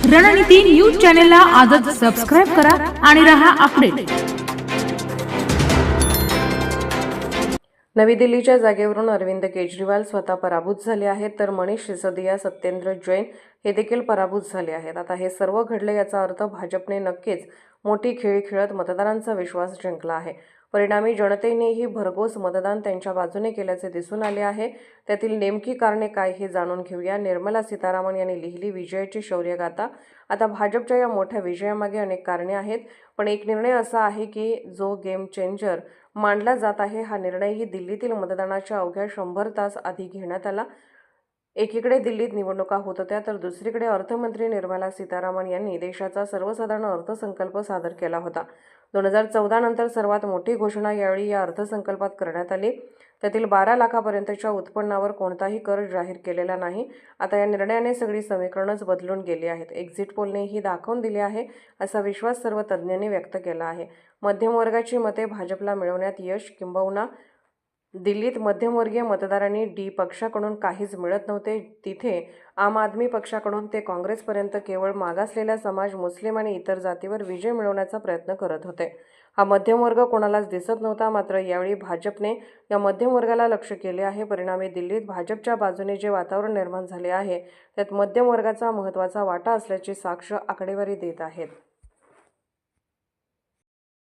रणनीती न्यूज चॅनलला आजच सबस्क्राइब करा आणि रहा अपडेट। नवी दिल्लीच्या जागेवरून अरविंद केजरीवाल स्वतः पराभूत झाले आहेत, तर मनीष सिसोदिया, सत्येंद्र जैन हे देखील पराभूत झाले आहेत। आता हे सर्व घडले याचा अर्थ भाजपने नक्कीच मोठी खेळी खेळत मतदारांचा विश्वास जिंकला आहे। परिणामी जनतेनेही भरघोस मतदान त्यांच्या बाजूने केल्याचे दिसून आले आहे। त्यातील नेमकी कारणे काय हे जाणून घेऊया। निर्मला सीतारामन यांनी लिहिली विजयाची शौर्यगाथा। आता भाजपच्या या मोठ्या विजयामागे अनेक कारणे आहेत, पण एक निर्णय असा आहे की जो गेम चेंजर मानला जात आहे। हा निर्णयही दिल्लीतील मतदानाच्या अवघ्या 100 तास आधी घेण्यात आला। एकीकडे दिल्लीत निवडणुका होत होत्या, तर दुसरीकडे अर्थमंत्री निर्मला सीतारामन यांनी देशाचा सर्वसाधारण अर्थसंकल्प सादर केला होता। 2014 नंतर सर्वात मोठी घोषणा यावेळी या अर्थसंकल्पात करण्यात आली। त्यातील 12 लाखापर्यंतच्या उत्पन्नावर कोणताही कर जाहीर केलेला नाही। आता या निर्णयाने सगळी समीकरणच बदलून गेली आहेत। एक्झिट पोलनेही दाखवून दिले आहे, असा विश्वास सर्व तज्ज्ञांनी व्यक्त केला आहे। मध्यमवर्गाची मते भाजपला मिळवण्यात यश, किंबहुना दिल्लीत मध्यमवर्गीय मतदारांनी डी पक्षाकडून काहीच मिळत नव्हते, तिथे आम आदमी पक्षाकडून ते काँग्रेसपर्यंत केवळ मागासलेला समाज, मुस्लिम आणि इतर जातीवर विजय मिळवण्याचा प्रयत्न करत होते। हा मध्यमवर्ग कोणालाच दिसत नव्हता, मात्र यावेळी भाजपने या मध्यमवर्गाला लक्ष्य केले आहे। परिणामी दिल्लीत भाजपच्या बाजूने जे वातावरण निर्माण झाले आहे, त्यात मध्यमवर्गाचा महत्त्वाचा वाटा असल्याची साक्ष आकडेवारी देत आहेत।